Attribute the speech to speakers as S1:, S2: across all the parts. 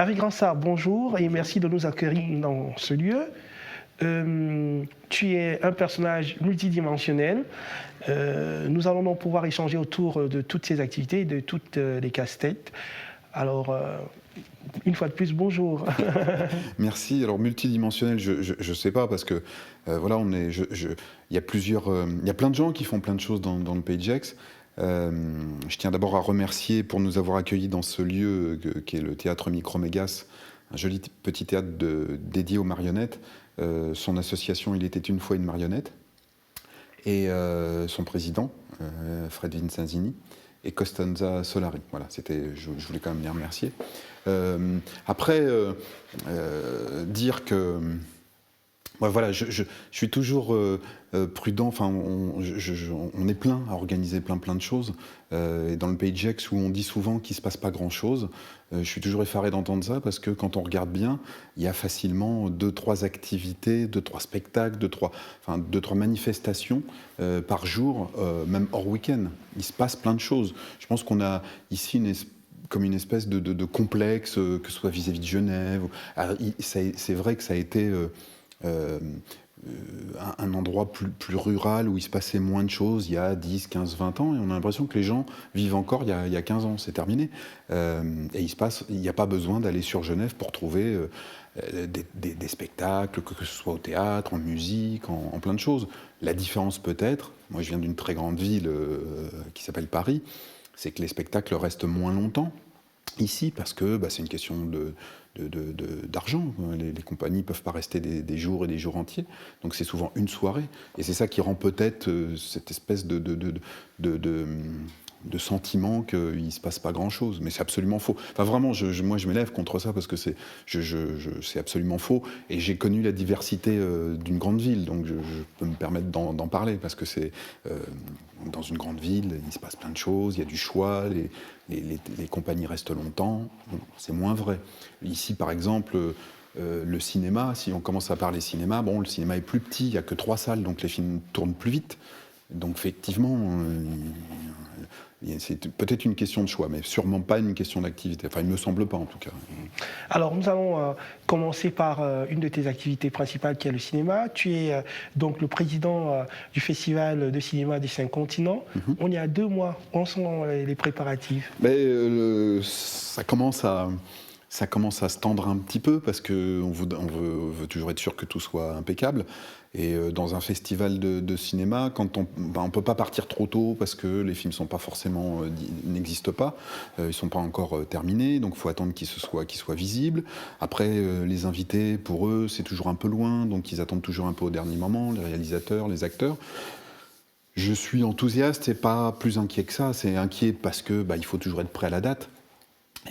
S1: Harry Gransart, bonjour et merci de nous accueillir dans ce lieu. Tu es un personnage multidimensionnel. Nous allons donc pouvoir échanger autour de toutes ces activités, de toutes les casse-têtes. Alors, une fois de plus, bonjour.
S2: Merci. Alors multidimensionnel, je sais pas parce que voilà, il y a il y a plein de gens qui font plein de choses dans le PageX. Je tiens d'abord à remercier pour nous avoir accueillis dans ce lieu qui est le théâtre Micromégas, un joli petit théâtre dédié aux marionnettes. Son association Il était une fois une marionnette et son président Fred Vincenzini et Costanza Solari. Voilà, je voulais quand même les remercier. Après, dire que voilà, je suis toujours prudent. Enfin, on est plein à organiser plein de choses. Et dans le PageX, où on dit souvent qu'il ne se passe pas grand-chose, je suis toujours effaré d'entendre ça parce que quand on regarde bien, il y a facilement 2-3 activités, 2-3 spectacles, 2-3 manifestations par jour, même hors week-end. Il se passe plein de choses. Je pense qu'on a ici comme une espèce de complexe, que ce soit vis-à-vis de Genève. C'est vrai que ça a été un endroit plus rural où il se passait moins de choses il y a 10, 15, 20 ans, et on a l'impression que les gens vivent encore il y a 15 ans, c'est terminé. Et il n'y a pas besoin d'aller sur Genève pour trouver des spectacles, que ce soit au théâtre, en musique, en plein de choses. La différence peut-être, moi je viens d'une très grande ville qui s'appelle Paris, c'est que les spectacles restent moins longtemps ici parce que c'est une question d'argent. Les compagnies ne peuvent pas rester des jours et des jours entiers. Donc c'est souvent une soirée. Et c'est ça qui rend peut-être cette espèce de sentiment qu'il ne se passe pas grand-chose. Mais c'est absolument faux. Enfin vraiment, moi je m'élève contre ça parce que c'est absolument faux. Et j'ai connu la diversité d'une grande ville. Donc je peux me permettre d'en parler parce que c'est dans une grande ville, il se passe plein de choses, il y a du choix, les compagnies restent longtemps. Bon, c'est moins vrai. Ici, par exemple, le cinéma, si on commence à parler cinéma, le cinéma est plus petit, il n'y a que 3 salles, donc les films tournent plus vite. Donc effectivement, c'est peut-être une question de choix, mais sûrement pas une question d'activité. Enfin, il ne me semble pas en tout cas.
S1: Alors, nous allons commencer par une de tes activités principales qui est le cinéma. Tu es donc le président du Festival de cinéma des 5 continents.
S2: Mm-hmm.
S1: On est à 2 mois. Où en sont les préparatifs?
S2: Ça commence à se tendre un petit peu parce qu'on veut toujours être sûr que tout soit impeccable. Et dans un festival de cinéma, quand on ne peut pas partir trop tôt parce que les films n'existent pas, ils ne sont pas encore terminés, donc il faut attendre qu'ils soient visibles. Après, les invités, pour eux, c'est toujours un peu loin, donc ils attendent toujours un peu au dernier moment, les réalisateurs, les acteurs. Je suis enthousiaste et pas plus inquiet que ça. C'est inquiet parce que il faut toujours être prêt à la date.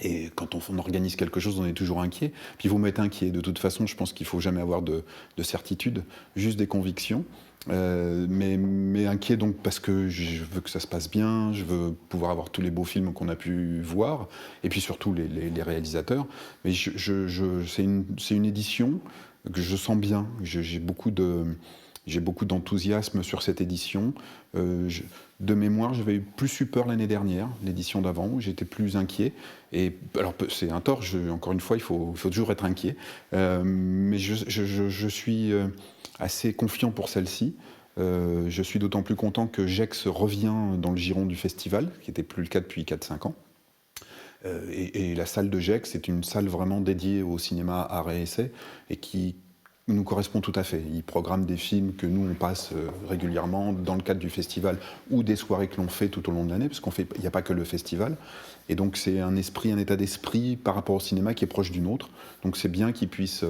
S2: Et quand on organise quelque chose, on est toujours inquiet. Puis vous m'êtes inquiet. De toute façon, je pense qu'il ne faut jamais avoir de certitude, juste des convictions. Mais inquiet donc parce que je veux que ça se passe bien, je veux pouvoir avoir tous les beaux films qu'on a pu voir, et puis surtout les réalisateurs. Mais c'est une édition que je sens bien. J'ai beaucoup d'enthousiasme sur cette édition. De mémoire, j'avais plus eu peur l'année dernière, l'édition d'avant, où j'étais plus inquiet. Et alors, c'est un tort, encore une fois, il faut toujours être inquiet. Mais je suis assez confiant pour celle-ci. Je suis d'autant plus content que Gex revient dans le giron du festival, qui n'était plus le cas depuis 4-5 ans. Et la salle de Gex est une salle vraiment dédiée au cinéma art et essai, et qui nous correspond tout à fait. Il programme des films que nous, on passe régulièrement dans le cadre du festival ou des soirées que l'on fait tout au long de l'année, parce qu'il n'y a pas que le festival. Et donc c'est un état d'esprit par rapport au cinéma qui est proche du nôtre. Donc c'est bien qu'ils puissent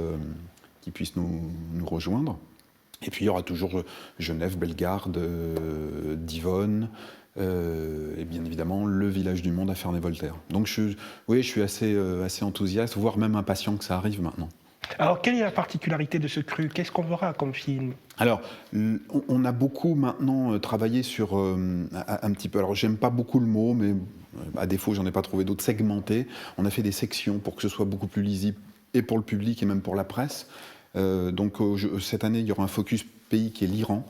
S2: nous rejoindre. Et puis il y aura toujours Genève, Bellegarde, Divonne, et bien évidemment le Village du Monde à Ferney-Voltaire. Donc je suis assez enthousiaste, voire même impatient que ça arrive maintenant.
S1: Alors, quelle est la particularité de ce cru? Qu'est-ce qu'on verra comme film?
S2: Alors, on a beaucoup maintenant travaillé sur un petit peu, alors j'aime pas beaucoup le mot, mais à défaut, j'en ai pas trouvé d'autres, segmenté. On a fait des sections pour que ce soit beaucoup plus lisible, et pour le public, et même pour la presse. Donc, cette année, il y aura un focus pays qui est l'Iran.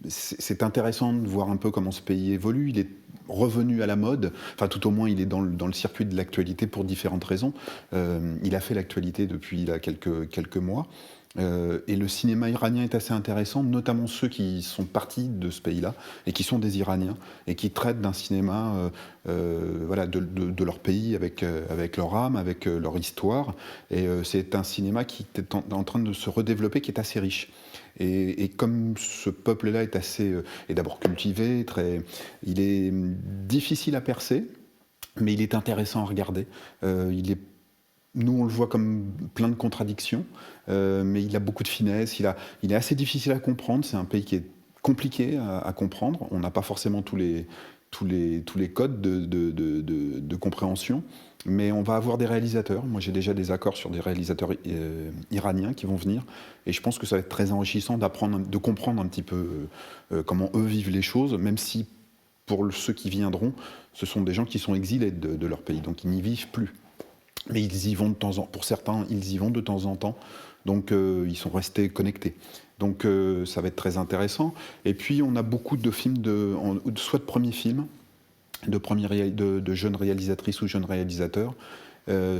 S2: C'est intéressant de voir un peu comment ce pays évolue. Il est revenu à la mode, enfin tout au moins il est dans le circuit de l'actualité pour différentes raisons. Il a fait l'actualité depuis là, quelques mois. Et le cinéma iranien est assez intéressant, notamment ceux qui sont partis de ce pays-là et qui sont des Iraniens et qui traitent d'un cinéma voilà, de leur pays avec leur âme, avec leur histoire. Et c'est un cinéma qui est en train de se redévelopper, qui est assez riche. Et comme ce peuple-là est d'abord cultivé, il est difficile à percer, mais il est intéressant à regarder. Nous, on le voit comme plein de contradictions, mais il a beaucoup de finesse, il est assez difficile à comprendre. C'est un pays qui est compliqué à comprendre. On n'a pas forcément tous les codes de compréhension, mais on va avoir des réalisateurs. Moi, j'ai déjà des accords sur des réalisateurs iraniens qui vont venir, et je pense que ça va être très enrichissant de comprendre un petit peu comment eux vivent les choses, même si pour ceux qui viendront, ce sont des gens qui sont exilés de leur pays, donc ils n'y vivent plus. Mais ils y vont de temps en temps. Pour certains, ils y vont de temps en temps. Donc, ils sont restés connectés. Donc, ça va être très intéressant. Et puis, on a beaucoup de films, soit de premiers films, de jeunes réalisatrices ou jeunes réalisateurs,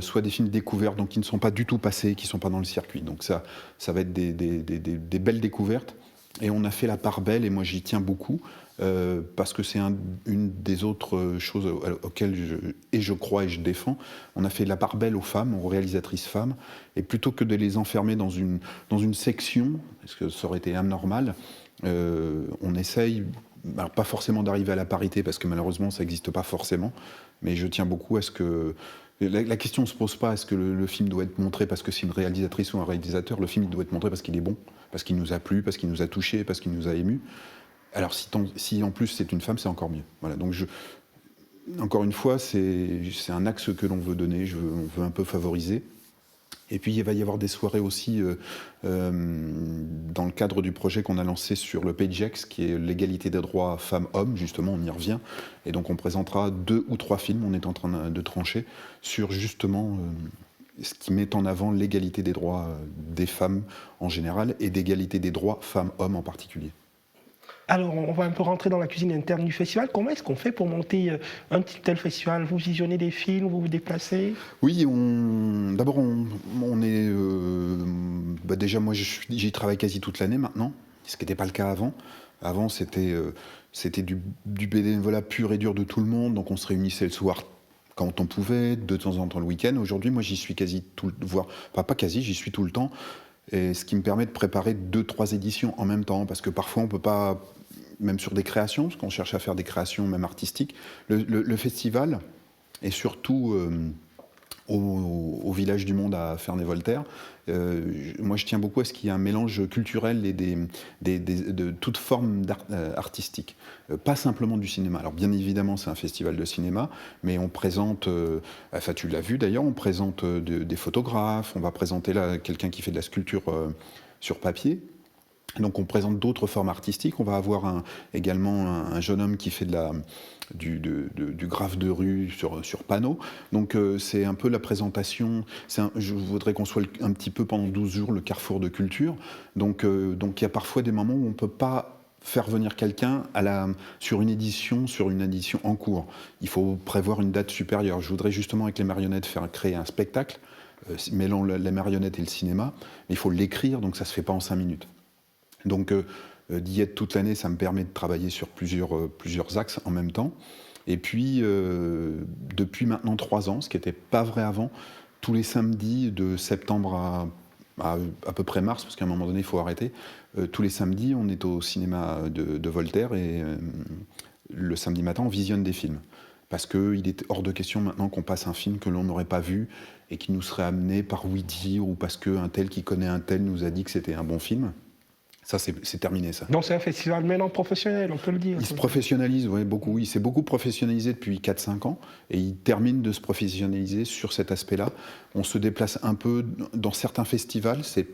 S2: soit des films découverts, donc qui ne sont pas du tout passés, qui ne sont pas dans le circuit. Donc, ça va être des belles découvertes. Et on a fait la part belle, et moi, j'y tiens beaucoup. Parce que c'est une des autres choses auxquelles je crois et je défends. On a fait la part belle aux femmes, aux réalisatrices femmes, et plutôt que de les enfermer dans une section, parce que ça aurait été anormal, on essaye, alors pas forcément d'arriver à la parité, parce que malheureusement ça n'existe pas forcément, mais je tiens beaucoup à ce que... La question ne se pose pas, est-ce que le film doit être montré parce que c'est une réalisatrice ou un réalisateur? Le film doit être montré parce qu'il est bon, parce qu'il nous a plu, parce qu'il nous a touchés, parce qu'il nous a émus. Alors si en plus c'est une femme, c'est encore mieux. Voilà, donc encore une fois, c'est un axe que l'on veut donner, on veut un peu favoriser. Et puis il va y avoir des soirées aussi dans le cadre du projet qu'on a lancé sur le PageX, qui est l'égalité des droits femmes-hommes, justement, on y revient. Et donc on présentera 2 ou 3 films, on est en train de trancher, sur justement ce qui met en avant l'égalité des droits des femmes en général et d'égalité des droits femmes-hommes en particulier.
S1: Alors, on va un peu rentrer dans la cuisine interne du festival. Comment est-ce qu'on fait pour monter un tel festival? Vous visionnez des films, vous vous déplacez?
S2: Oui, d'abord, on est... déjà, moi, j'y travaille quasi toute l'année maintenant, ce qui n'était pas le cas avant. Avant, c'était du bénévolat pur et dur de tout le monde, donc on se réunissait le soir quand on pouvait, de temps en temps le week-end. Aujourd'hui, moi, j'y suis quasi pas quasi, j'y suis tout le temps. Et ce qui me permet de préparer 2-3 éditions en même temps, parce que parfois on ne peut pas, même sur des créations, parce qu'on cherche à faire des créations même artistiques, le festival, et surtout au Village du Monde à Ferney-Voltaire, moi je tiens beaucoup à ce qu'il y ait un mélange culturel et de toute forme d'art artistique, pas simplement du cinéma. Alors bien évidemment c'est un festival de cinéma, mais on présente, enfin tu l'as vu d'ailleurs, on présente des photographes, on va présenter là quelqu'un qui fait de la sculpture sur papier. Donc on présente d'autres formes artistiques. On va avoir également un jeune homme qui fait du graphe de rue sur panneau. Donc c'est un peu la présentation. Je voudrais qu'on soit un petit peu pendant 12 jours le carrefour de culture. Donc il y a parfois des moments où on ne peut pas faire venir quelqu'un sur une édition en cours. Il faut prévoir une date supérieure. Je voudrais justement avec les marionnettes créer un spectacle mêlant les marionnettes et le cinéma. Mais il faut l'écrire, donc ça ne se fait pas en 5 minutes. Donc d'y être toute l'année, ça me permet de travailler sur plusieurs axes en même temps. Et puis, depuis maintenant 3 ans, ce qui n'était pas vrai avant, tous les samedis de septembre à peu près mars, parce qu'à un moment donné, il faut arrêter, tous les samedis, on est au cinéma de Voltaire et le samedi matin, on visionne des films. Parce qu'il est hors de question maintenant qu'on passe un film que l'on n'aurait pas vu et qui nous serait amené par oui-dire ou parce qu'un tel qui connaît un tel nous a dit que c'était un bon film. Ça, c'est terminé, ça.
S1: Donc c'est un festival maintenant professionnel, on peut le dire.
S2: Il se professionnalise, oui, beaucoup. Il s'est beaucoup professionnalisé depuis 4-5 ans et il termine de se professionnaliser sur cet aspect-là. On se déplace un peu dans certains festivals, c'est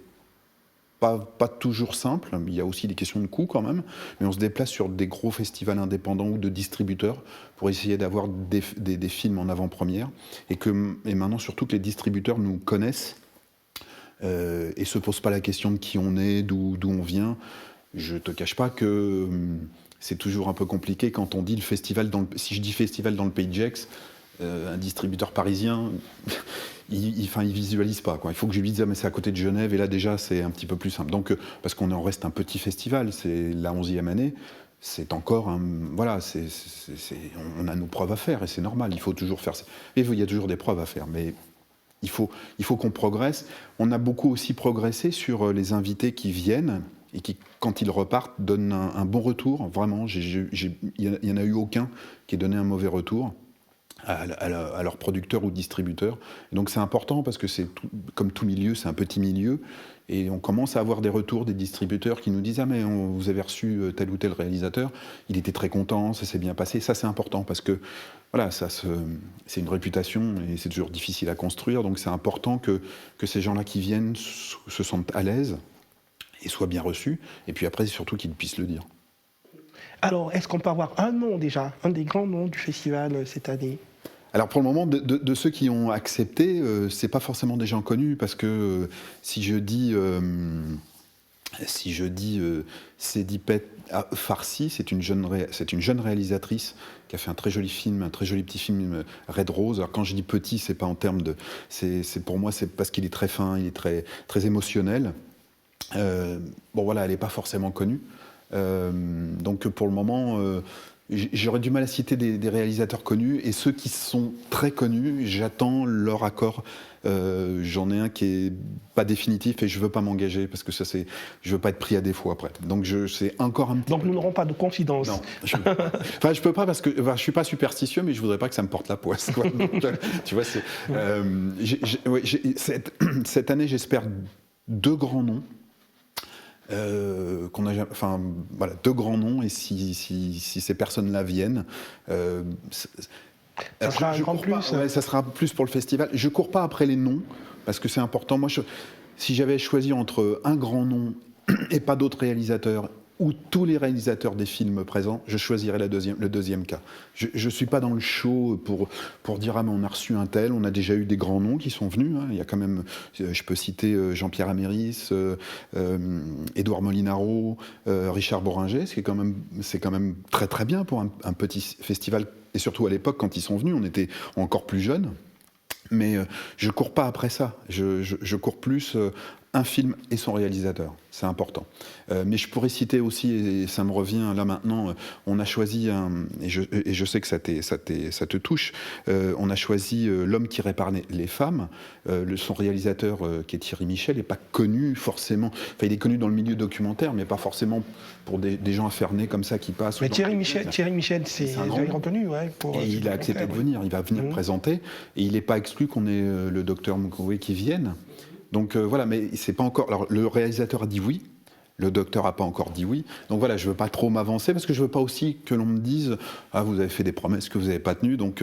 S2: pas toujours simple, il y a aussi des questions de coût quand même, mais on se déplace sur des gros festivals indépendants ou de distributeurs pour essayer d'avoir des films en avant-première et maintenant surtout que les distributeurs nous connaissent et ne se posent pas la question de qui on est, d'où on vient. je te cache pas que c'est toujours un peu compliqué quand on dit le festival si je dis festival dans le Pays de Gex, un distributeur parisien, il visualise pas, quoi. Il faut que je lui dise, ah, mais c'est à côté de Genève, et là déjà c'est un petit peu plus simple. Donc, parce qu'on en reste un petit festival, c'est la 11e année, c'est encore voilà, on a nos preuves à faire, et c'est normal, il faut toujours faire. Et il y a toujours des preuves à faire, mais il faut qu'on progresse. On a beaucoup aussi progressé sur les invités qui viennent, et qui, quand ils repartent, donnent un bon retour, vraiment. Il n'y en a eu aucun qui ait donné un mauvais retour à leur producteur ou distributeur. Et donc c'est important parce que comme tout milieu, c'est un petit milieu, et on commence à avoir des retours des distributeurs qui nous disent « Ah mais vous avez reçu tel ou tel réalisateur, il était très content, ça s'est bien passé ». Ça c'est important parce que voilà, c'est une réputation et c'est toujours difficile à construire, donc c'est important que ces gens-là qui viennent se sentent à l'aise et soient bien reçus, et puis après surtout qu'ils puissent le dire.
S1: Alors, est-ce qu'on peut avoir un nom déjà, un des grands noms du festival cette année ?
S2: Alors pour le moment, de ceux qui ont accepté, c'est pas forcément des gens connus, parce que si je dis Sedipet Farsi, c'est une jeune réalisatrice qui a fait un très joli petit film, Red Rose. Alors quand je dis petit, c'est pas en termes de, pour moi c'est parce qu'il est très fin, il est très très émotionnel. Bon voilà, elle n'est pas forcément connue. Donc pour le moment, j'aurais du mal à citer des réalisateurs connus, et ceux qui sont très connus, j'attends leur accord. J'en ai un qui est pas définitif et je veux pas m'engager parce que je veux pas être pris à défaut après. Donc c'est encore un petit.
S1: Donc nous n'aurons pas de confidence.
S2: Non, je peux pas parce que je suis pas superstitieux, mais je voudrais pas que ça me porte la poisse, quoi. Donc, tu vois, cette année, j'espère 2 grands noms. Voilà, 2 grands noms, et si ces personnes-là viennent,
S1: ça sera un grand plus.
S2: Ouais, ça sera plus pour le festival. Je cours pas après les noms parce que c'est important. Moi, si j'avais choisi entre un grand nom et pas d'autres réalisateurs, ou tous les réalisateurs des films présents, je choisirais le deuxième cas. Je ne suis pas dans le show pour dire « Ah, mais on a reçu un tel ». On a déjà eu des grands noms qui sont venus. Hein. Il y a quand même, je peux citer Jean-Pierre Améris, Édouard Molinaro, Richard Bohringer. C'est quand même très très bien pour un petit festival. Et surtout à l'époque, quand ils sont venus, on était encore plus jeunes. Mais je ne cours pas après ça. Je cours plus un film et son réalisateur. C'est important. Mais je pourrais citer aussi, et ça me revient là maintenant, on a choisi, et je sais que ça te touche, on a choisi L'homme qui répare les femmes. Son réalisateur, qui est Thierry Michel, n'est pas connu forcément. Enfin, il est connu dans le milieu documentaire, mais pas forcément pour des gens affernés comme ça qui passent.
S1: Mais Thierry Michel, c'est reconnu. Ouais,
S2: et il a accepté de venir. Il va venir présenter. Et il n'est pas exclu qu'on ait le docteur Mukwege qui vienne. Donc voilà, mais c'est pas encore. Alors le réalisateur a dit oui, le docteur a pas encore dit oui. Donc voilà, je veux pas trop m'avancer parce que je veux pas aussi que l'on me dise ah vous avez fait des promesses que vous n'avez pas tenues. Donc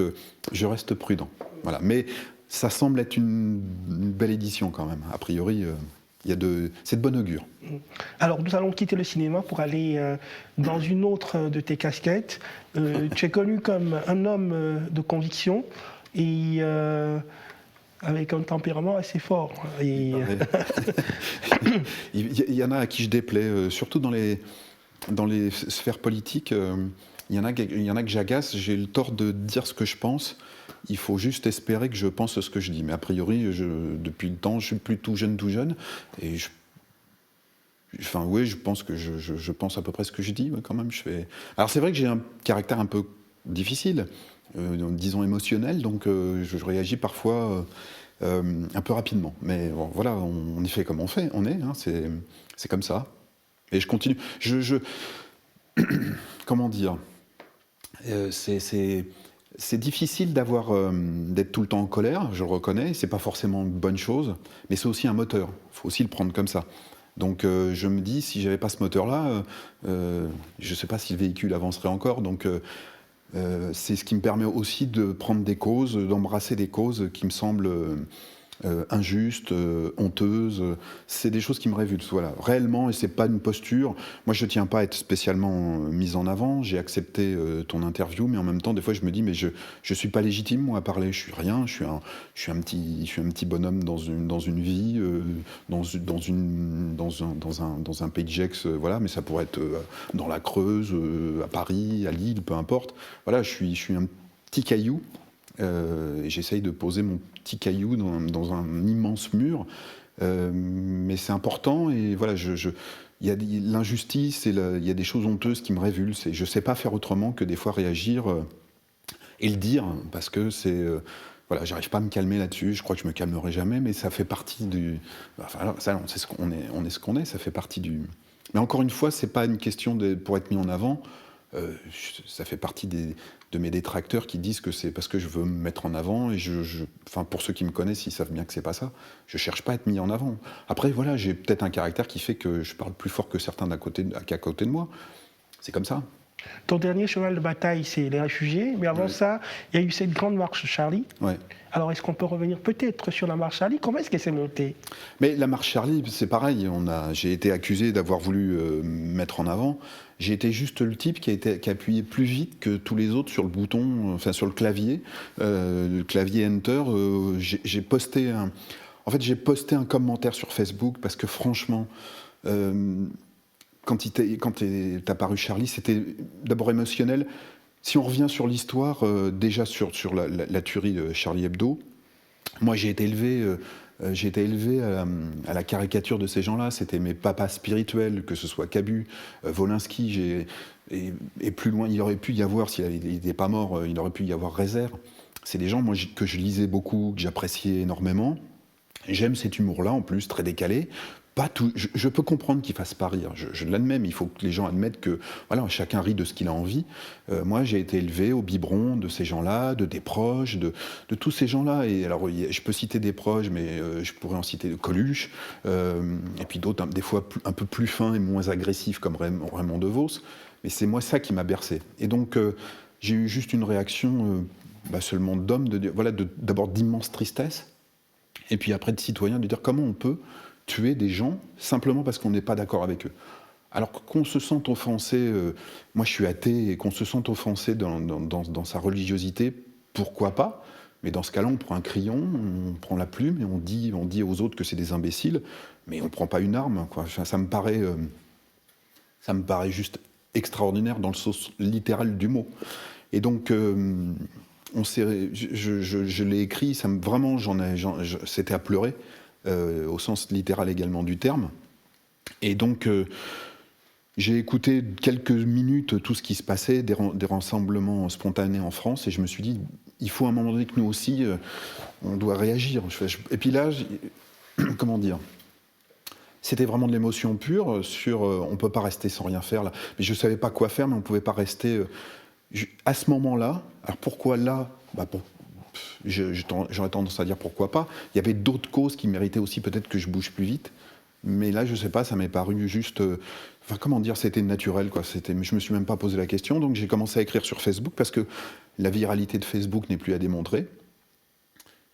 S2: je reste prudent. Voilà, mais ça semble être une belle édition quand même. A priori, c'est de bon augure.
S1: Alors nous allons quitter le cinéma pour aller dans une autre de tes casquettes. Tu es connu comme un homme de conviction et avec un tempérament assez fort. Et...
S2: il y en a à qui je déplais, surtout dans les sphères politiques. Il y en a que j'agace. J'ai le tort de dire ce que je pense. Il faut juste espérer que je pense ce que je dis. Mais a priori, depuis le temps, je suis plus tout jeune. Et je pense que je pense à peu près ce que je dis, quand même. Alors c'est vrai que j'ai un caractère un peu difficile. Disons émotionnel, donc je réagis parfois un peu rapidement. Mais bon, voilà, on y fait comme on est, hein, c'est comme ça. Et je continue. Comment dire, c'est difficile d'être tout le temps en colère, je le reconnais, c'est pas forcément une bonne chose, mais c'est aussi un moteur, il faut aussi le prendre comme ça. Donc je me dis, si j'avais pas ce moteur-là, je sais pas si le véhicule avancerait encore, donc... c'est ce qui me permet aussi de prendre des causes, d'embrasser des causes qui me semblent injuste, honteuse. C'est des choses qui me révulsent, voilà, réellement, et c'est pas une posture. Moi, je tiens pas à être spécialement mise en avant. J'ai accepté ton interview, mais en même temps, des fois, je me dis, mais je suis pas légitime, moi, à parler. Je suis rien. Je suis un petit bonhomme dans une vie, dans un pays de Gex, voilà, mais ça pourrait être dans la Creuse, à Paris, à Lille, peu importe. Voilà, je suis un petit caillou. Et j'essaye de poser mon petit caillou dans un immense mur, mais c'est important, et voilà, il y a l'injustice, et il y a des choses honteuses qui me révulsent, et je ne sais pas faire autrement que des fois réagir et le dire, parce que c'est... voilà, j'arrive pas à me calmer là-dessus, je crois que je me calmerai jamais, mais ça fait partie du... Enfin, alors, ça, on sait ce qu'on est, on est ce qu'on est, ça fait partie du... Mais encore une fois, c'est pas une question pour être mis en avant, ça fait partie de mes détracteurs qui disent que c'est parce que je veux me mettre en avant, et enfin, pour ceux qui me connaissent, ils savent bien que c'est pas ça. Je cherche pas à être mis en avant. Après, voilà, j'ai peut-être un caractère qui fait que je parle plus fort que certains qu'à côté de moi. C'est comme ça.
S1: Ton dernier cheval de bataille, c'est les réfugiés, mais avant ça, il y a eu cette grande marche Charlie.
S2: Ouais.
S1: Alors, est-ce qu'on peut revenir peut-être sur la marche Charlie? Comment est-ce qu'elle s'est montée?
S2: Mais la marche Charlie, c'est pareil. J'ai été accusé d'avoir voulu me mettre en avant. J'ai été juste le type qui a appuyé plus vite que tous les autres sur le bouton, enfin sur le clavier Enter. J'ai posté j'ai posté un commentaire sur Facebook parce que franchement, quand est apparu Charlie, c'était d'abord émotionnel. Si on revient sur l'histoire, déjà sur la tuerie de Charlie Hebdo, moi j'ai été élevé à la caricature de ces gens-là. C'était mes papas spirituels, que ce soit Cabu, Wolinski, et plus loin, il aurait pu y avoir, s'il n'était pas mort, il aurait pu y avoir Rézère. C'est des gens que je lisais beaucoup, que j'appréciais énormément. J'aime cet humour-là, en plus, très décalé. Pas tout, je peux comprendre qu'ils ne fassent pas rire, je l'admets, mais il faut que les gens admettent que voilà, chacun rit de ce qu'il a envie. Moi, j'ai été élevé au biberon de ces gens-là, de des proches, de tous ces gens-là. Et alors, je peux citer des proches, mais je pourrais en citer Coluche, et puis d'autres, des fois un peu plus fins et moins agressifs, comme Raymond DeVos. Mais c'est moi ça qui m'a bercé. Et donc, j'ai eu juste une réaction seulement d'homme, d'abord d'immense tristesse, et puis après de citoyen, de dire comment on peut tuer des gens simplement parce qu'on n'est pas d'accord avec eux. Alors qu'on se sente offensé, moi je suis athée, et qu'on se sente offensé dans sa religiosité, pourquoi pas? Mais dans ce cas-là, on prend un crayon, on prend la plume, et on dit aux autres que c'est des imbéciles, mais on ne prend pas une arme, quoi. Enfin, ça me paraît juste extraordinaire dans le sens littéral du mot. Et donc, je l'ai écrit, c'était à pleurer. Au sens littéral également du terme. Et donc, j'ai écouté quelques minutes tout ce qui se passait, des rassemblements spontanés en France, et je me suis dit, il faut à un moment donné que nous aussi, on doit réagir. Et puis là, comment dire, c'était vraiment de l'émotion pure on ne peut pas rester sans rien faire là. Mais je ne savais pas quoi faire, mais on ne pouvait pas rester... à ce moment-là, alors pourquoi là j'aurais tendance à dire pourquoi pas. Il y avait d'autres causes qui méritaient aussi peut-être que je bouge plus vite. Mais là, je sais pas, ça m'est paru juste... comment dire, c'était naturel, quoi. Je me suis même pas posé la question. Donc j'ai commencé à écrire sur Facebook parce que la viralité de Facebook n'est plus à démontrer.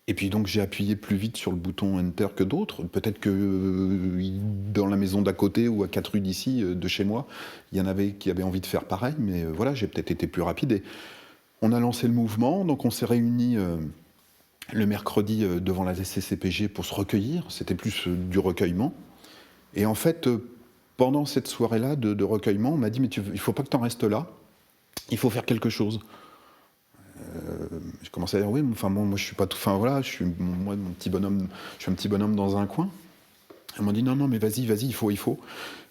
S2: Et puis donc j'ai appuyé plus vite sur le bouton Enter que d'autres. Peut-être que dans la maison d'à côté ou à 4 rues d'ici, de chez moi, il y en avait qui avaient envie de faire pareil. Mais voilà, j'ai peut-être été plus rapide. Et on a lancé le mouvement, donc on s'est réunis le mercredi devant la CCPG pour se recueillir. C'était plus du recueillement. Et en fait, pendant cette soirée-là de recueillement, on m'a dit « mais il ne faut pas que tu en restes là, il faut faire quelque chose ». J'ai commencé à dire « oui, enfin, bon, moi je suis pas tout... Enfin voilà, je suis un petit bonhomme dans un coin ». On m'a dit « non, mais vas-y, il faut ».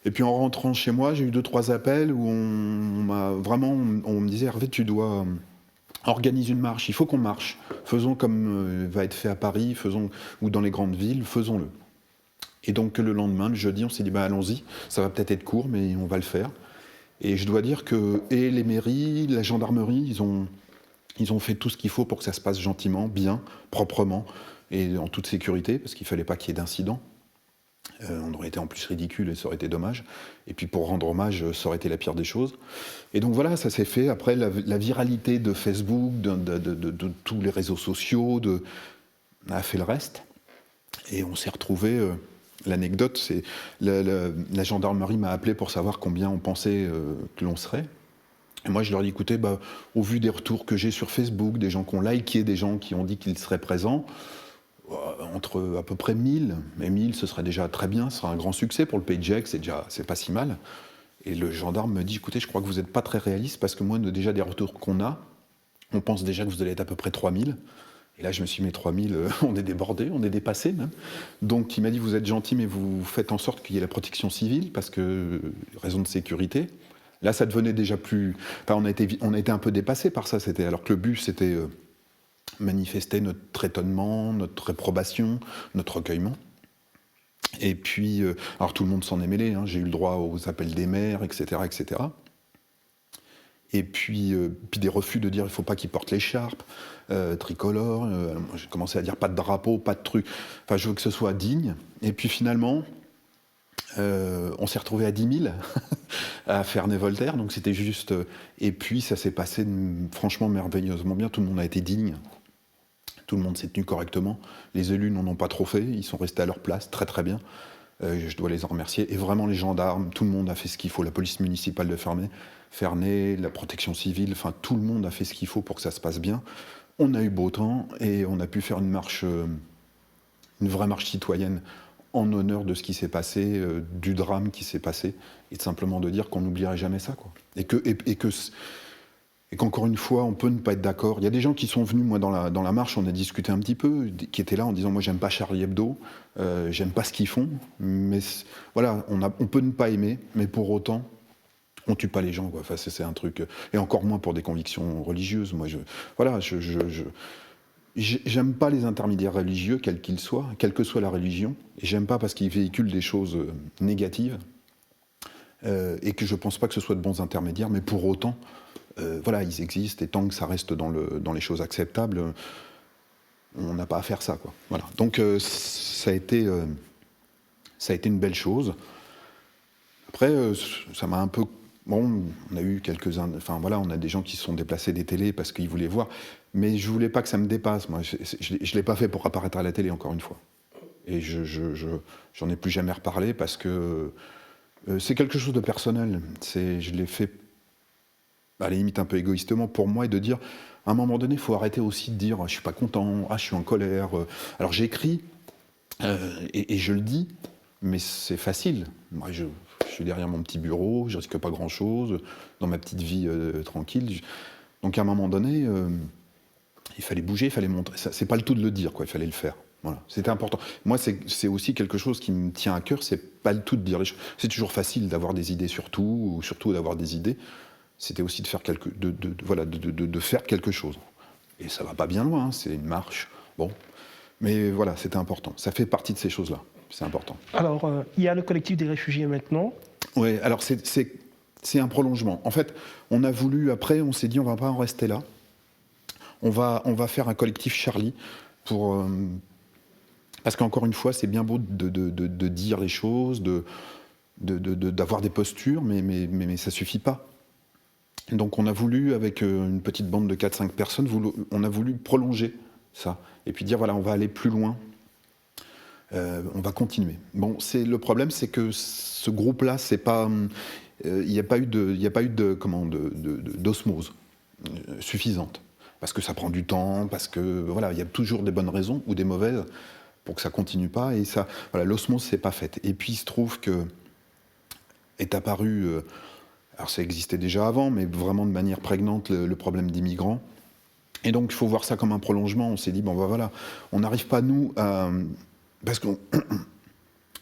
S2: Et puis en rentrant chez moi, j'ai eu 2-3 appels où on me disait « Hervé, tu dois... organise une marche, il faut qu'on marche. Faisons comme va être fait à Paris, ou dans les grandes villes, faisons-le. » Et donc le lendemain, le jeudi, on s'est dit allons-y, ça va peut-être être court, mais on va le faire. Et je dois dire que les mairies, la gendarmerie, ils ont fait tout ce qu'il faut pour que ça se passe gentiment, bien, proprement, et en toute sécurité, parce qu'il ne fallait pas qu'il y ait d'incident. On aurait été en plus ridicule et ça aurait été dommage. Et puis pour rendre hommage, ça aurait été la pire des choses. Et donc voilà, ça s'est fait. Après, la viralité de Facebook, de tous les réseaux sociaux, a fait le reste. Et on s'est retrouvés, l'anecdote, c'est la gendarmerie m'a appelé pour savoir combien on pensait que l'on serait. Et moi, je leur ai dit, écoutez, au vu des retours que j'ai sur Facebook, des gens qui ont liké, des gens qui ont dit qu'ils seraient présents, entre à peu près 1000, mais 1000, ce serait déjà très bien, ce serait un grand succès pour le PageX, c'est pas si mal. Et le gendarme me dit, écoutez, je crois que vous n'êtes pas très réaliste, parce que moi, déjà des retours qu'on a, on pense déjà que vous allez être à peu près 3000. Et là, je me suis dit, mais 3000, on est débordé, on est dépassé même. Donc, il m'a dit, vous êtes gentil, mais vous faites en sorte qu'il y ait la protection civile, parce que, raison de sécurité. Là, ça devenait déjà plus... Enfin, on a été un peu dépassé par ça, alors que le but, c'était manifester notre étonnement, notre réprobation, notre recueillement. Et puis, alors tout le monde s'en est mêlé, hein, j'ai eu le droit aux appels des maires, etc., etc. Et puis des refus de dire il ne faut pas qu'ils portent l'écharpe tricolore. J'ai commencé à dire pas de drapeau, pas de truc. Enfin, je veux que ce soit digne. Et puis finalement, on s'est retrouvé à 10 000 à Ferney-Voltaire, donc c'était juste. Et puis ça s'est passé franchement merveilleusement bien. Tout le monde a été digne. Tout le monde s'est tenu correctement. Les élus n'en ont pas trop fait. Ils sont restés à leur place, très très bien. Je dois les en remercier. Et vraiment, les gendarmes, tout le monde a fait ce qu'il faut. La police municipale de Ferney, la protection civile, enfin, tout le monde a fait ce qu'il faut pour que ça se passe bien. On a eu beau temps et on a pu faire une vraie marche citoyenne en honneur de ce qui s'est passé, du drame qui s'est passé, et de simplement de dire qu'on n'oublierait jamais ça, quoi. Et qu'encore une fois, on peut ne pas être d'accord. Il y a des gens qui sont venus, moi, dans la marche, on a discuté un petit peu, qui étaient là en disant, moi, j'aime pas Charlie Hebdo, j'aime pas ce qu'ils font, mais voilà, on peut ne pas aimer, mais pour autant, on tue pas les gens, quoi. Enfin, c'est un truc, et encore moins pour des convictions religieuses. Moi, j'aime pas les intermédiaires religieux, quels qu'ils soient, quelle que soit la religion, et j'aime pas parce qu'ils véhiculent des choses négatives, et que je pense pas que ce soit de bons intermédiaires, mais pour autant, voilà, ils existent, et tant que ça reste dans les choses acceptables, on n'a pas à faire ça, quoi. Voilà. Donc ça a été une belle chose. Après, ça m'a un peu... Bon, on a eu enfin voilà, on a des gens qui se sont déplacés des télés parce qu'ils voulaient voir, mais je voulais pas que ça me dépasse. Moi, je l'ai pas fait pour apparaître à la télé, encore une fois. Et j'en ai plus jamais reparlé parce que c'est quelque chose de personnel. Je l'ai fait à la limite un peu égoïstement pour moi, et de dire, à un moment donné, il faut arrêter aussi de dire je suis pas content, je suis en colère. Alors j'écris et je le dis, mais c'est facile. Moi, je suis derrière mon petit bureau, je risque pas grand-chose, dans ma petite vie tranquille. Donc à un moment donné, il fallait bouger, il fallait montrer. C'est pas le tout de le dire, quoi. Il fallait le faire. Voilà, c'était important. Moi, c'est aussi quelque chose qui me tient à cœur. C'est pas le tout de dire les choses. C'est toujours facile d'avoir des idées sur tout, ou surtout d'avoir des idées. C'était aussi de faire faire quelque chose. Et ça va pas bien loin, hein, c'est une marche. Bon, mais voilà, c'était important. Ça fait partie de ces choses-là. C'est important.
S1: Alors, il y a le collectif des réfugiés maintenant.
S2: Oui, alors c'est un prolongement. En fait, on a voulu, après, on s'est dit, on va pas en rester là. On va faire un collectif Charlie pour... parce qu'encore une fois, c'est bien beau de dire les choses, d'avoir des postures, mais ça suffit pas. Donc on a voulu, avec une petite bande de 4-5 personnes, on a voulu prolonger ça. Et puis dire, voilà, on va aller plus loin. On va continuer. Bon, le problème, c'est que ce groupe-là, c'est pas... Il n'y a pas eu d'osmose suffisante. Parce que ça prend du temps, parce que, voilà, il y a toujours des bonnes raisons, ou des mauvaises, pour que ça continue pas. Et ça, voilà, l'osmose, c'est pas faite. Et puis, il se trouve que est apparu... alors ça existait déjà avant, mais vraiment de manière prégnante, le problème des migrants. Et donc il faut voir ça comme un prolongement. On s'est dit, bon voilà, on n'arrive pas nous à... Parce que,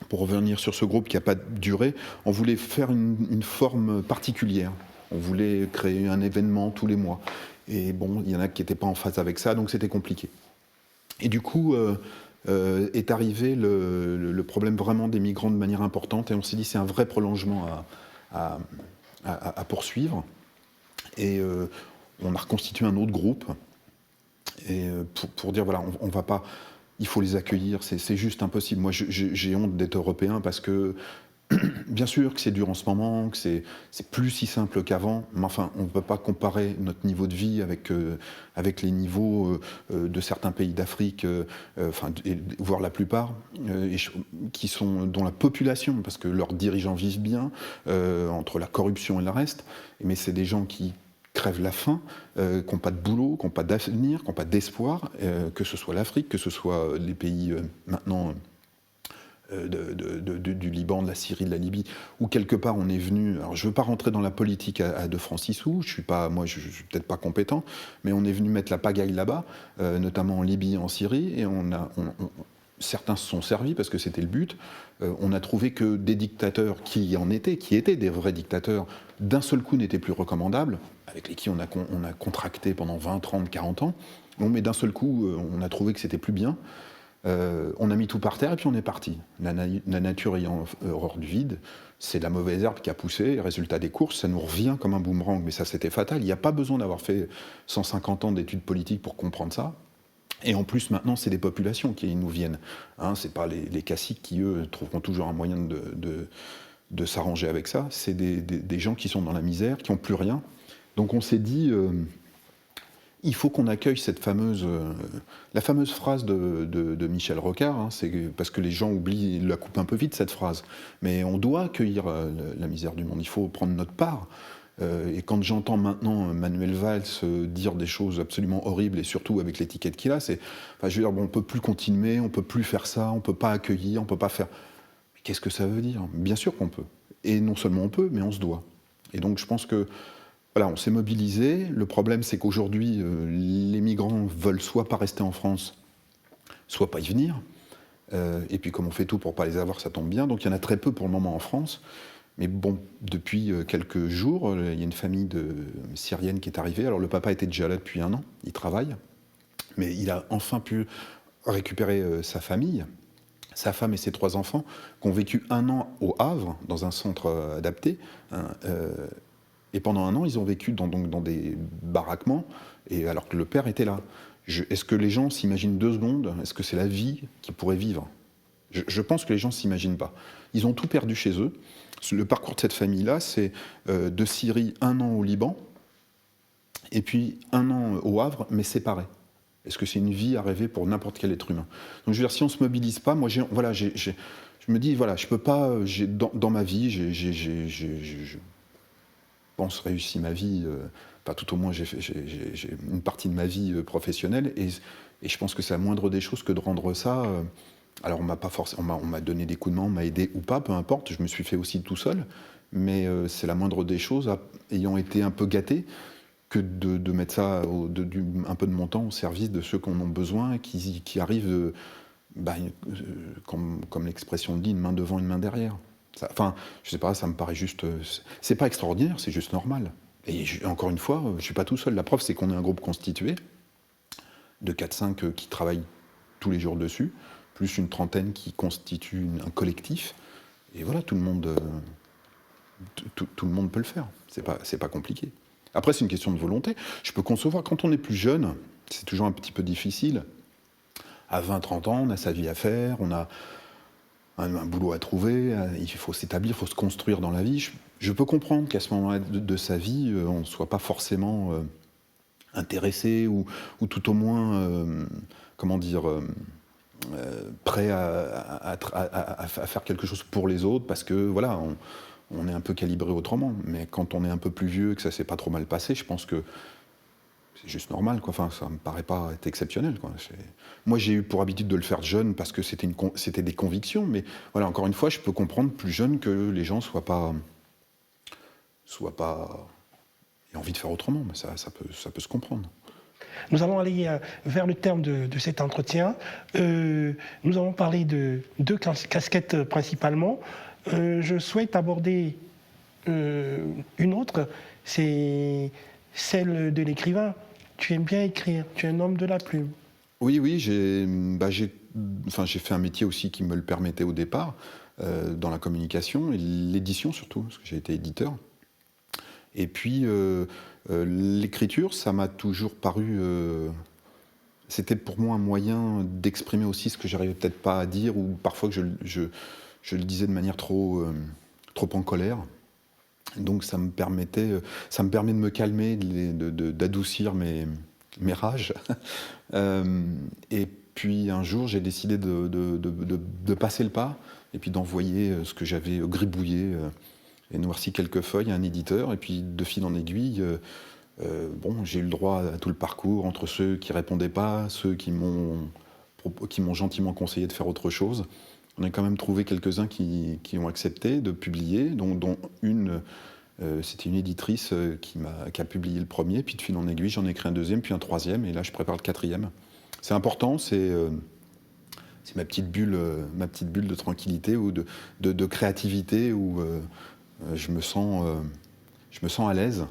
S2: pour revenir sur ce groupe qui n'a pas duré, on voulait faire une forme particulière. On voulait créer un événement tous les mois. Et bon, il y en a qui n'étaient pas en phase avec ça, donc c'était compliqué. Et du coup, est arrivé le problème vraiment des migrants de manière importante, et on s'est dit, c'est un vrai prolongement à poursuivre. Et on a reconstitué un autre groupe, et pour dire, voilà, on va pas... Il faut les accueillir, c'est juste impossible. Moi, j'ai honte d'être européen parce que Bien sûr que c'est dur en ce moment, que c'est plus si simple qu'avant, mais enfin, on ne peut pas comparer notre niveau de vie avec les niveaux de certains pays d'Afrique, enfin, voire la plupart, dont la population, parce que leurs dirigeants vivent bien, entre la corruption et le reste, mais c'est des gens qui crèvent la faim, qui n'ont pas de boulot, qui n'ont pas d'avenir, qui n'ont pas d'espoir, que ce soit l'Afrique, que ce soit les pays maintenant du Liban, de la Syrie, de la Libye, où quelque part on est venu. Alors je ne veux pas rentrer dans la politique à de Francisou, je suis peut-être pas compétent, mais on est venu mettre la pagaille là-bas, notamment en Libye et en Syrie, et certains se sont servis parce que c'était le but. On a trouvé que des dictateurs qui étaient des vrais dictateurs, d'un seul coup n'étaient plus recommandables, avec lesquels on a contracté pendant 20, 30, 40 ans. Bon, mais d'un seul coup, on a trouvé que c'était plus bien. On a mis tout par terre et puis on est parti. La nature ayant horreur du vide, c'est la mauvaise herbe qui a poussé. Résultat des courses, ça nous revient comme un boomerang. Mais ça, c'était fatal. Il n'y a pas besoin d'avoir fait 150 ans d'études politiques pour comprendre ça. Et en plus, maintenant, c'est des populations qui nous viennent. Hein, c'est pas les caciques qui, eux, trouveront toujours un moyen de s'arranger avec ça. C'est des gens qui sont dans la misère, qui n'ont plus rien. Donc on s'est dit... il faut qu'on accueille la fameuse phrase de Michel Rocard, hein, c'est parce que les gens oublient, la coupent un peu vite cette phrase, mais on doit accueillir la misère du monde, il faut prendre notre part. Et quand j'entends maintenant Manuel Valls dire des choses absolument horribles, et surtout avec l'étiquette qu'il a, je veux dire, bon, on ne peut plus continuer, on ne peut plus faire ça, on ne peut pas accueillir, on ne peut pas faire... Mais qu'est-ce que ça veut dire? Bien sûr qu'on peut. Et non seulement on peut, mais on se doit. Et donc je pense que voilà, on s'est mobilisé. Le problème, c'est qu'aujourd'hui, les migrants veulent soit pas rester en France, soit pas y venir. Et puis, comme on fait tout pour pas les avoir, ça tombe bien. Donc, il y en a très peu pour le moment en France. Mais bon, depuis quelques jours, il y a une famille syrienne qui est arrivée. Alors, le papa était déjà là depuis 1 an. Il travaille. Mais il a enfin pu récupérer sa famille, sa femme et ses 3 enfants, qui ont vécu 1 an au Havre, dans un centre adapté. Hein, et pendant 1 an, ils ont vécu dans des baraquements, et alors que le père était là. Est-ce que les gens s'imaginent 2 secondes? Est-ce que c'est la vie qu'ils pourraient vivre? Je pense que les gens ne s'imaginent pas. Ils ont tout perdu chez eux. Le parcours de cette famille-là, c'est de Syrie 1 an au Liban, et puis 1 an au Havre, mais séparés. Est-ce que c'est une vie à rêver pour n'importe quel être humain? Donc je veux dire, si on ne se mobilise pas, moi, je me dis, voilà, je ne peux pas, dans ma vie, je pense réussi ma vie, pas tout au moins j'ai une partie de ma vie professionnelle, et je pense que c'est la moindre des choses que de rendre ça. Alors on m'a donné des coups de main, on m'a aidé ou pas, peu importe, je me suis fait aussi tout seul, mais c'est la moindre des choses, ayant été un peu gâté, que de mettre ça, un peu de mon temps au service de ceux qui en ont besoin, qui arrivent, comme l'expression le dit, une main devant, une main derrière. Enfin, je sais pas, ça me paraît juste... c'est pas extraordinaire, c'est juste normal. Et encore une fois, je suis pas tout seul. La preuve, c'est qu'on est un groupe constitué de 4-5 qui travaillent tous les jours dessus, plus une trentaine qui constituent un collectif. Et voilà, tout le monde peut le faire. C'est pas compliqué. Après, c'est une question de volonté. Je peux concevoir, quand on est plus jeune, c'est toujours un petit peu difficile. À 20-30 ans, on a sa vie à faire, on a un boulot à trouver, il faut s'établir, il faut se construire dans la vie. Je peux comprendre qu'à ce moment-là de sa vie, on ne soit pas forcément intéressé ou tout au moins, prêt à faire quelque chose pour les autres, parce que voilà, on est un peu calibré autrement. Mais quand on est un peu plus vieux et que ça s'est pas trop mal passé, je pense que c'est juste normal, quoi. Enfin, ça me paraît pas être exceptionnel, quoi. Moi, j'ai eu pour habitude de le faire jeune parce que c'était des convictions, mais voilà, encore une fois, je peux comprendre plus jeune que les gens soient pas aient envie de faire autrement, mais ça peut se comprendre.
S1: Nous allons aller vers le terme de cet entretien. Nous allons parler de 2 casquettes principalement. Je souhaite aborder une autre, c'est celle de l'écrivain. Tu aimes bien écrire, tu es un homme de la plume.
S2: Oui, j'ai fait un métier aussi qui me le permettait au départ, dans la communication et l'édition surtout, parce que j'ai été éditeur. Et puis l'écriture, ça m'a toujours paru c'était pour moi un moyen d'exprimer aussi ce que j'arrivais peut-être pas à dire, ou parfois que je le disais de manière trop en colère. Donc ça me permet de me calmer, d'adoucir mes rages. Et puis un jour, j'ai décidé de passer le pas et puis d'envoyer ce que j'avais gribouillé et noirci quelques feuilles à un éditeur. Et puis de fil en aiguille, bon, j'ai eu le droit à tout le parcours, entre ceux qui répondaient pas, ceux qui m'ont gentiment conseillé de faire autre chose. On a quand même trouvé quelques-uns qui ont accepté de publier, dont une, c'était une éditrice qui a publié le premier, puis de fil en aiguille, j'en ai écrit un deuxième, puis un troisième, et là je prépare le quatrième. C'est important, c'est ma petite bulle de tranquillité ou de créativité, où je me sens à l'aise,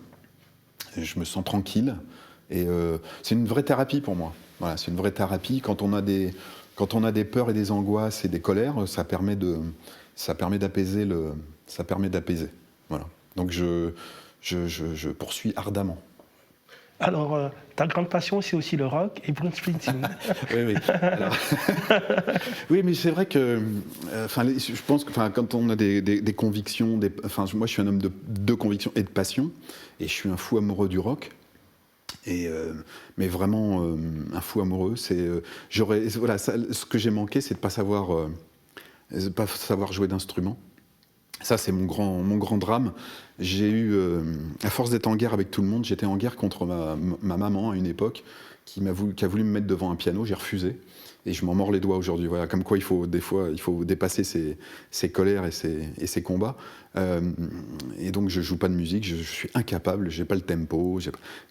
S2: je me sens tranquille, et c'est une vraie thérapie pour moi. Voilà, c'est une vraie thérapie. Quand on a des peurs et des angoisses et des colères, ça permet d'apaiser. Voilà. Donc je poursuis ardemment.
S1: Alors, ta grande passion, c'est aussi le rock et Bruce Springsteen.
S2: Oui, oui. Alors, oui, mais c'est vrai que, je pense que, quand on a des convictions, moi, je suis un homme de convictions et de passion, et je suis un fou amoureux du rock. Mais vraiment un fou amoureux. Voilà, ce que j'ai manqué, c'est de pas savoir jouer d'instrument. Ça, c'est mon grand drame. J'ai eu, à force d'être en guerre avec tout le monde, j'étais en guerre contre ma maman à une époque, qui a voulu me mettre devant un piano. J'ai refusé. Et je m'en mords les doigts aujourd'hui. Voilà, comme quoi, des fois, il faut dépasser ses colères et ses combats. Et donc, je joue pas de musique. Je suis incapable. J'ai pas le tempo.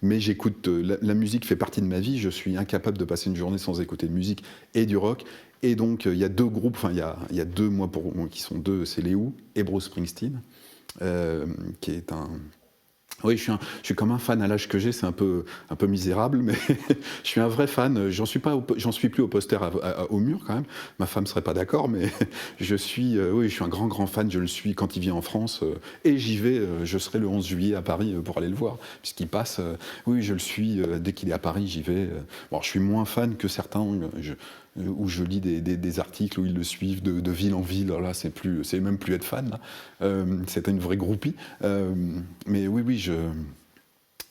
S2: Mais j'écoute. La musique fait partie de ma vie. Je suis incapable de passer une journée sans écouter de musique et du rock. Et donc, il y a deux groupes. Enfin, il y a deux, moi, qui sont deux. C'est les Who et Bruce Springsteen, qui est un. Oui, je suis comme un fan à l'âge que j'ai, c'est un peu misérable, mais je suis un vrai fan. J'en suis plus au poster au mur quand même. Ma femme serait pas d'accord, mais je suis un grand fan. Je le suis quand il vient en France, et j'y vais. Je serai le 11 juillet à Paris pour aller le voir, puisqu'il passe. Oui, je le suis dès qu'il est à Paris, j'y vais. Bon, je suis moins fan que certains. Où je lis des articles où ils le suivent de ville en ville. Alors là, c'est même plus être fan. Là. C'était une vraie groupie. Mais oui,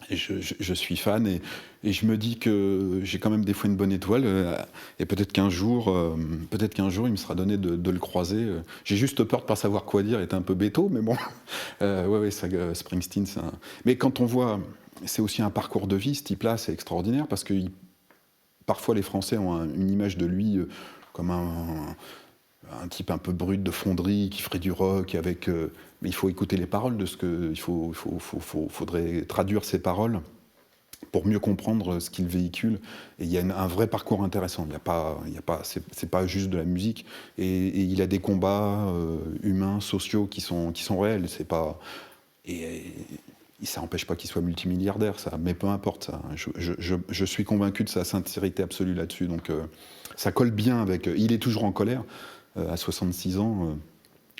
S2: je suis fan, et je me dis que j'ai quand même des fois une bonne étoile, et peut-être qu'un jour, il me sera donné de le croiser. J'ai juste peur de ne pas savoir quoi dire, est un peu béto, mais bon. Springsteen, mais quand on voit, c'est aussi un parcours de vie, ce type-là, c'est extraordinaire, parce que parfois, les Français ont une image de lui comme un type un peu brut de fonderie qui ferait du rock avec. Mais il faut écouter les paroles de ce que. Faudrait traduire ses paroles pour mieux comprendre ce qu'il véhicule. Et il y a un vrai parcours intéressant. C'est pas juste de la musique. Et il a des combats humains, sociaux qui sont réels. C'est pas. Et ça n'empêche pas qu'il soit multimilliardaire, mais peu importe ça. Je suis convaincu de sa sincérité absolue là-dessus. Donc ça colle bien avec. Il est toujours en colère à 66 ans.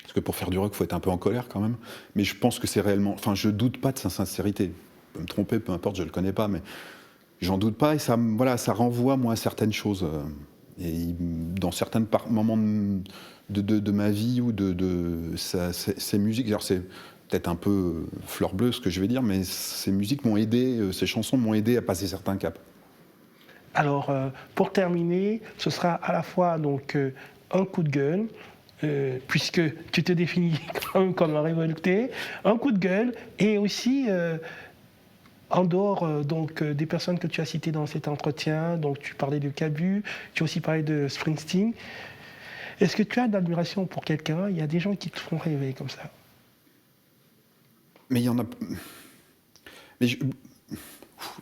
S2: Parce que pour faire du rock, il faut être un peu en colère quand même. Mais je pense que c'est réellement. Enfin, je doute pas de sa sincérité. Je peux me tromper, peu importe, je le connais pas, mais j'en doute pas. Et ça renvoie moi à certaines choses. Et dans certains moments de ma vie ou ses musiques. Alors c'est peut-être un peu fleur bleue ce que je vais dire, mais ces musiques m'ont aidé, ces chansons m'ont aidé à passer certains caps.
S1: Alors, pour terminer, ce sera à la fois donc un coup de gueule, puisque tu te définis quand même comme un révolté, un coup de gueule, et aussi en dehors des personnes que tu as citées dans cet entretien. Donc tu parlais de Cabu, tu as aussi parlé de Springsteen. Est-ce que tu as de l'admiration pour quelqu'un? Il y a des gens qui te font rêver comme ça.
S2: Mais il y en a.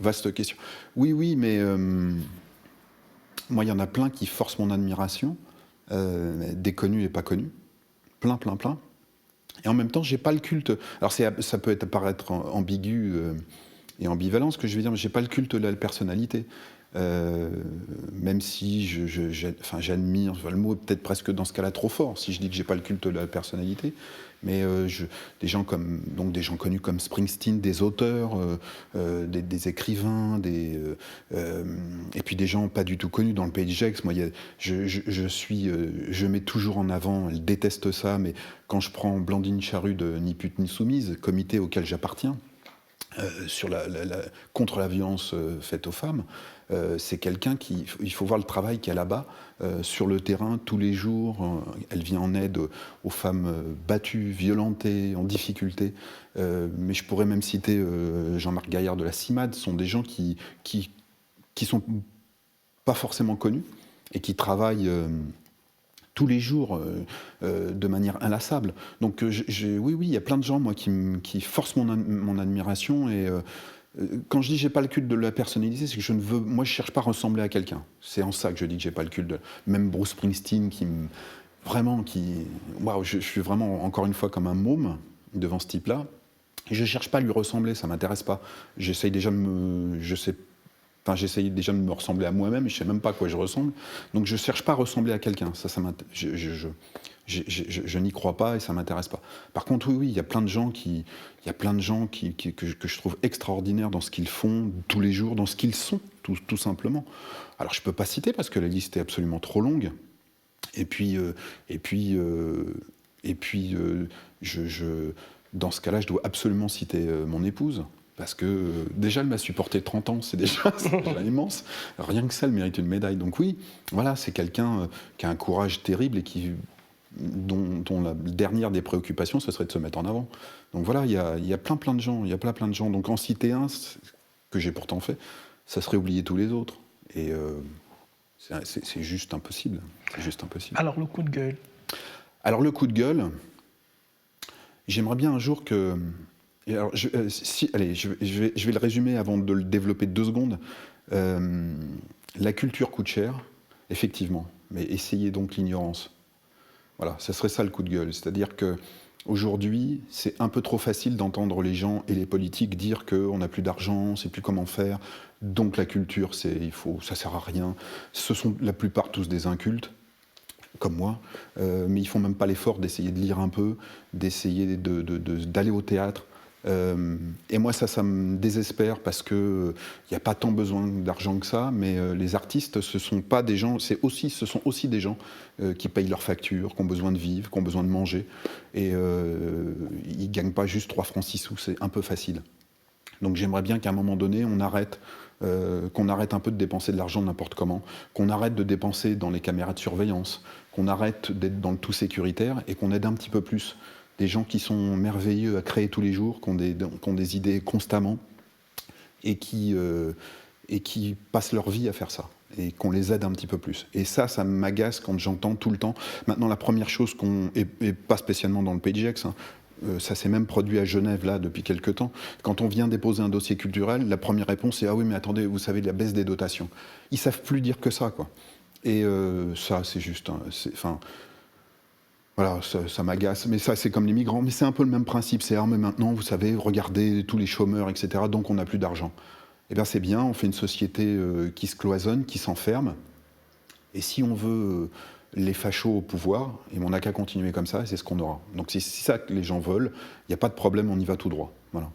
S2: Vaste question. Oui, mais moi, il y en a plein qui forcent mon admiration, des connus et pas connus. Plein. Et en même temps, j'ai pas le culte. Alors, ça peut paraître ambigu et ambivalent, ce que je veux dire, mais j'ai pas le culte de la personnalité. même si j'admire, le mot est peut-être presque dans ce cas-là trop fort, si je dis que j'ai pas le culte de la personnalité, mais des gens connus comme Springsteen, des auteurs, des écrivains, et puis des gens pas du tout connus dans le Pays de Gex. Moi, je mets toujours en avant, elle déteste ça, mais quand je prends Blandine Charrue de Ni pute ni soumise, comité auquel j'appartiens, contre la violence faite aux femmes, c'est quelqu'un il faut voir le travail qu'elle a là-bas, sur le terrain, tous les jours. Elle vient en aide aux femmes battues, violentées, en difficulté. Mais je pourrais même citer Jean-Marc Gaillard de la CIMAD. Ce sont des gens qui sont pas forcément connus et qui travaillent tous les jours de manière inlassable. Donc oui, il y a plein de gens moi qui forcent mon admiration, et quand je dis j'ai pas le culte de la personnalité, c'est que je cherche pas à ressembler à quelqu'un. C'est en ça que je dis que j'ai pas le culte même Bruce Springsteen je suis vraiment encore une fois comme un môme devant ce type-là. Et je cherche pas à lui ressembler, ça m'intéresse pas. J'essaye déjà de me ressembler à moi-même, et je sais même pas à quoi je ressemble. Donc je cherche pas à ressembler à quelqu'un. Je n'y crois pas et ça m'intéresse pas. Par contre, oui, il y a plein de gens que je trouve extraordinaires dans ce qu'ils font tous les jours, dans ce qu'ils sont, tout simplement. Alors je peux pas citer parce que la liste est absolument trop longue. Et puis, dans ce cas-là, je dois absolument citer mon épouse. Parce que déjà, elle m'a supporté 30 ans, c'est déjà immense. Rien que ça, elle mérite une médaille. Donc oui, voilà, c'est quelqu'un qui a un courage terrible et dont la dernière des préoccupations, ce serait de se mettre en avant. Donc voilà, il y a plein de gens, Donc en citer un, que j'ai pourtant fait, ça serait oublier tous les autres. Et c'est juste impossible. C'est juste impossible.
S1: Alors le coup de gueule.
S2: Alors le coup de gueule, j'aimerais bien un jour que... Alors, je vais le résumer avant de le développer 2 secondes. La culture coûte cher, effectivement, mais essayez donc l'ignorance. Voilà, ce serait ça le coup de gueule. C'est-à-dire qu'aujourd'hui, c'est un peu trop facile d'entendre les gens et les politiques dire qu'on n'a plus d'argent, on ne sait plus comment faire, donc la culture, ça ne sert à rien. Ce sont la plupart tous des incultes, comme moi, mais ils ne font même pas l'effort d'essayer de lire un peu, d'essayer d'aller au théâtre. Et moi, ça me désespère parce qu'il n'y a pas tant besoin d'argent que ça, mais les artistes, ce sont aussi des gens qui payent leurs factures, qui ont besoin de vivre, qui ont besoin de manger, et ils ne gagnent pas juste 3 francs 6 sous, c'est un peu facile. Donc j'aimerais bien qu'à un moment donné, qu'on arrête un peu de dépenser de l'argent n'importe comment, qu'on arrête de dépenser dans les caméras de surveillance, qu'on arrête d'être dans le tout sécuritaire et qu'on aide un petit peu plus des gens qui sont merveilleux à créer tous les jours, qui ont des idées constamment et qui passent leur vie à faire ça, et qu'on les aide un petit peu plus. Et ça m'agace quand j'entends tout le temps. Maintenant, la première chose et pas spécialement dans le Pays de Gex, ça s'est même produit à Genève, là, depuis quelques temps. Quand on vient déposer un dossier culturel, la première réponse est « Ah oui, mais attendez, vous savez, la baisse des dotations. » Ils savent plus dire que ça, quoi. Et ça, c'est juste... Voilà, ça m'agace, mais ça c'est comme les migrants, mais c'est un peu le même principe, c'est mais maintenant, vous savez, regardez tous les chômeurs, etc., donc on n'a plus d'argent. Eh bien c'est bien, on fait une société qui se cloisonne, qui s'enferme, et si on veut les fachos au pouvoir, et on n'a qu'à continuer comme ça, et c'est ce qu'on aura. Donc si c'est ça que les gens veulent, il n'y a pas de problème, on y va tout droit. Voilà.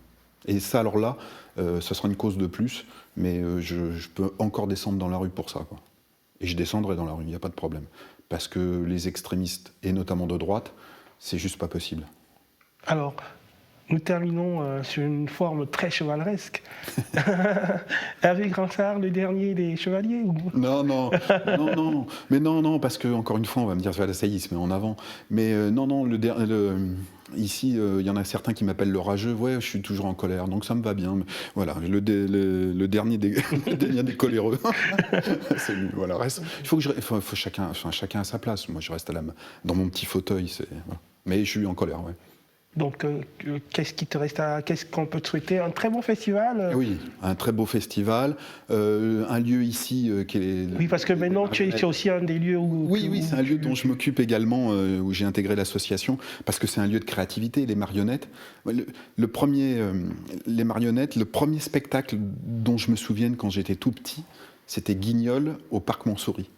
S2: Et ça, alors là, ça sera une cause de plus, mais je peux encore descendre dans la rue pour ça, quoi. Et je descendrai dans la rue, il n'y a pas de problème. Parce que les extrémistes, et notamment de droite, c'est juste pas possible.
S1: Alors, nous terminons sur une forme très chevaleresque. Hervé Grinchard, le dernier des chevaliers ou...
S2: Non, mais non, parce que encore une fois, on va me dire, ça y est, il se met en avant. Mais non, ici, il y en a certains qui m'appellent le rageux. Ouais, je suis toujours en colère, donc ça me va bien. Mais voilà, le dernier des le dernier des coléreux. C'est lui. Voilà, il faut chacun à sa place. Moi, je reste dans mon petit fauteuil. Voilà. Mais je suis en colère, ouais.
S1: Donc, qu'est-ce qui te reste qu'est-ce qu'on peut te souhaiter? Un très bon festival?
S2: Oui, un très beau festival. Un lieu ici qui est...
S1: Oui, parce que maintenant, tu es aussi un des lieux où...
S2: Oui, c'est un lieu dont je m'occupe également, où j'ai intégré l'association, parce que c'est un lieu de créativité, les marionnettes. Les marionnettes, le premier spectacle dont je me souvienne quand j'étais tout petit, c'était Guignol au parc Montsouris.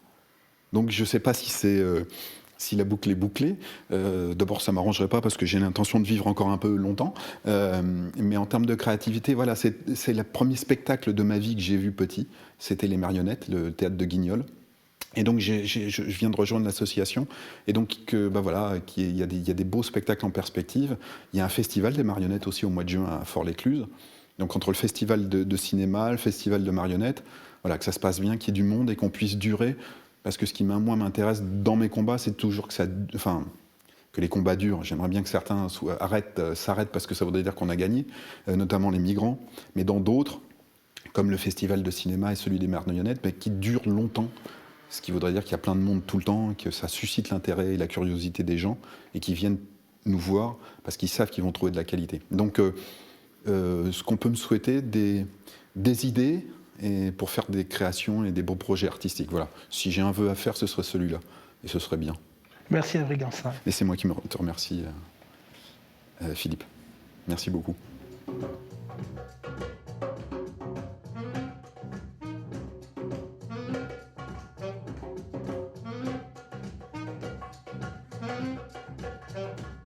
S2: Donc je ne sais pas si la boucle est bouclée. D'abord, ça ne m'arrangerait pas parce que j'ai l'intention de vivre encore un peu longtemps. Mais en termes de créativité, voilà, c'est le premier spectacle de ma vie que j'ai vu petit. C'était Les Marionnettes, le théâtre de Guignol. Et donc je viens de rejoindre l'association. Et donc voilà, il y a des beaux spectacles en perspective. Il y a un festival des marionnettes aussi au mois de juin à Fort-l'Écluse. Donc entre le festival de cinéma, le festival de marionnettes, voilà, que ça se passe bien, qu'il y ait du monde et qu'on puisse durer. Parce que ce qui moi m'intéresse dans mes combats, c'est toujours que les combats durent. J'aimerais bien que certains s'arrêtent parce que ça voudrait dire qu'on a gagné, notamment les migrants. Mais dans d'autres, comme le festival de cinéma et celui des marionnettes, mais qui durent longtemps. Ce qui voudrait dire qu'il y a plein de monde tout le temps, que ça suscite l'intérêt et la curiosité des gens et qui viennent nous voir parce qu'ils savent qu'ils vont trouver de la qualité. Donc, ce qu'on peut me souhaiter, des idées et pour faire des créations et des beaux projets artistiques. Voilà. Si j'ai un vœu à faire, ce serait celui-là. Et ce serait bien.
S1: Merci à Brégançon.
S2: Et c'est moi qui te remercie, Philippe. Merci beaucoup.